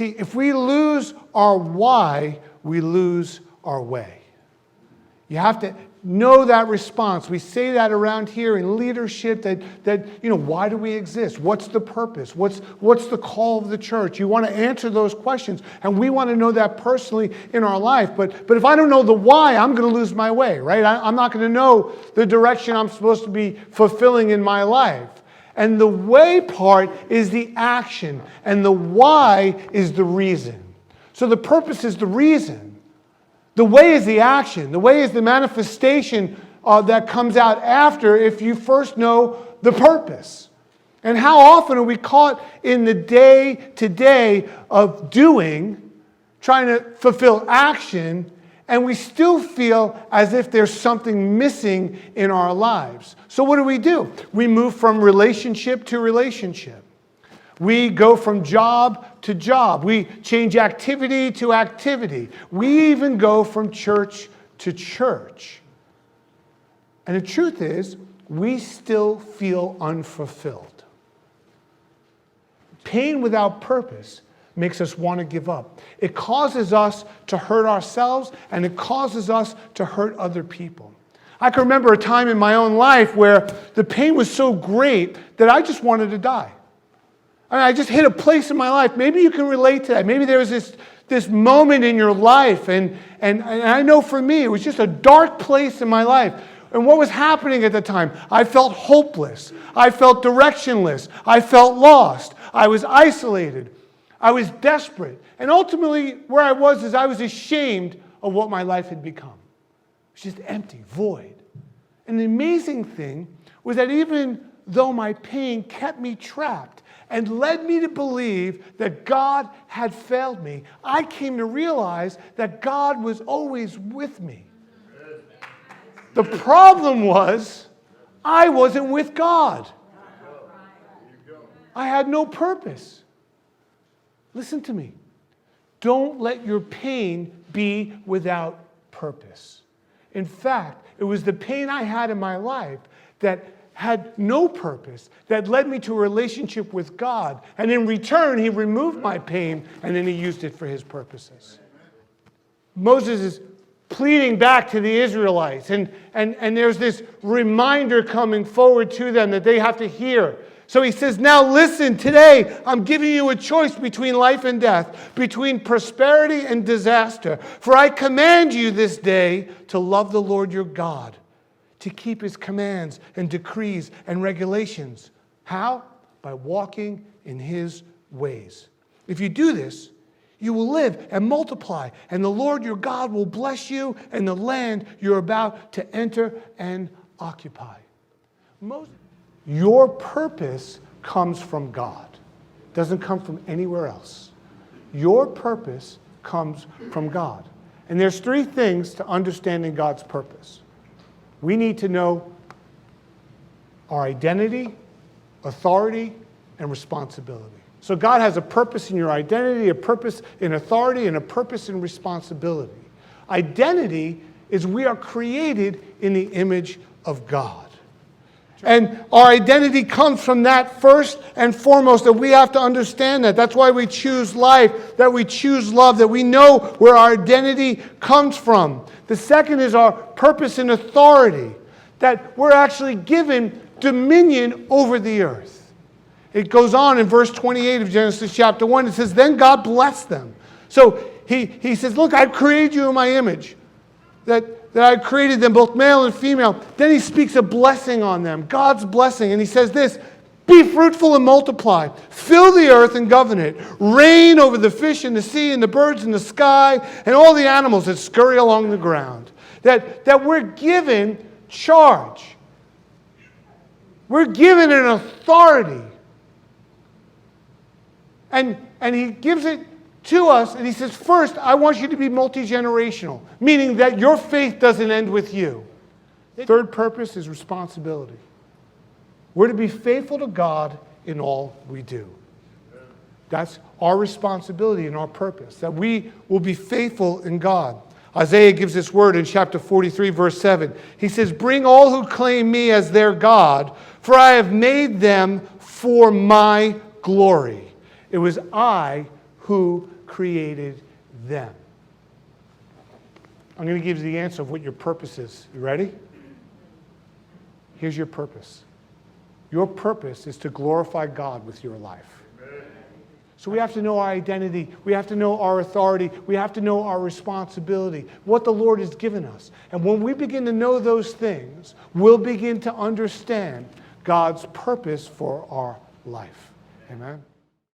See, if we lose our why, we lose our way. You have to know that response. We say that around here in leadership that why do we exist? What's the purpose? What's the call of the church? You want to answer those questions, and we want to know that personally in our life. But if I don't know the why, I'm going to lose my way, right? I'm not going to know the direction I'm supposed to be fulfilling in my life. And the way part is the action, and the why is the reason. So the purpose is the reason. The way is the action. The way is the manifestation that comes out after if you first know the purpose. And how often are we caught in the day-to-day of doing, trying to fulfill action, and we still feel as if there's something missing in our lives. So what do? We move from relationship to relationship. We go from job to job. We change activity to activity. We even go from church to church. And the truth is, we still feel unfulfilled. Pain without purpose makes us want to give up. It causes us to hurt ourselves, and it causes us to hurt other people. I can remember a time in my own life where the pain was so great that I just wanted to die. I just hit a place in my life. Maybe you can relate to that. Maybe there was this moment in your life, and I know for me, it was just a dark place in my life. And what was happening at the time? I felt hopeless. I felt directionless. I felt lost. I was isolated. I was desperate. And ultimately, where I was is I was ashamed of what my life had become. It was just empty, void. And the amazing thing was that even though my pain kept me trapped, and led me to believe that God had failed me, I came to realize that God was always with me. The problem was, I wasn't with God. I had no purpose. Listen to me. Don't let your pain be without purpose. In fact, it was the pain I had in my life that had no purpose, that led me to a relationship with God. And in return, he removed my pain, and then he used it for his purposes. Moses is pleading back to the Israelites, and there's this reminder coming forward to them that they have to hear. So he says, now listen, today I'm giving you a choice between life and death, between prosperity and disaster. For I command you this day to love the Lord your God, to keep his commands and decrees and regulations. How? By walking in his ways. If you do this, you will live and multiply, and the Lord your God will bless you and the land you're about to enter and occupy. Your purpose comes from God. It doesn't come from anywhere else. Your purpose comes from God. And there's three things to understanding God's purpose. We need to know our identity, authority, and responsibility. So God has a purpose in your identity, a purpose in authority, and a purpose in responsibility. Identity is we are created in the image of God. And our identity comes from that first and foremost, that we have to understand that. That's why we choose life, that we choose love, that we know where our identity comes from. The second is our purpose and authority, that we're actually given dominion over the earth. It goes on in verse 28 of Genesis chapter 1. It says, then God blessed them. So he says, look, I've created you in my image, that I created them both male and female. Then he speaks a blessing on them, God's blessing. And he says this, be fruitful and multiply. Fill the earth and govern it. Reign over the fish in the sea and the birds in the sky and all the animals that scurry along the ground. That we're given charge. We're given an authority. And he gives it to us, and he says, first, I want you to be multi-generational, meaning that your faith doesn't end with you. Third purpose is responsibility. We're to be faithful to God in all we do. That's our responsibility and our purpose, that we will be faithful in God. Isaiah gives this word in chapter 43, verse 7. He says, bring all who claim me as their God, for I have made them for my glory. It was I who created them. I'm going to give you the answer of what your purpose is. You ready? Here's your purpose. Your purpose is to glorify God with your life. So we have to know our identity. We have to know our authority. We have to know our responsibility, what the Lord has given us. And when we begin to know those things, we'll begin to understand God's purpose for our life. Amen.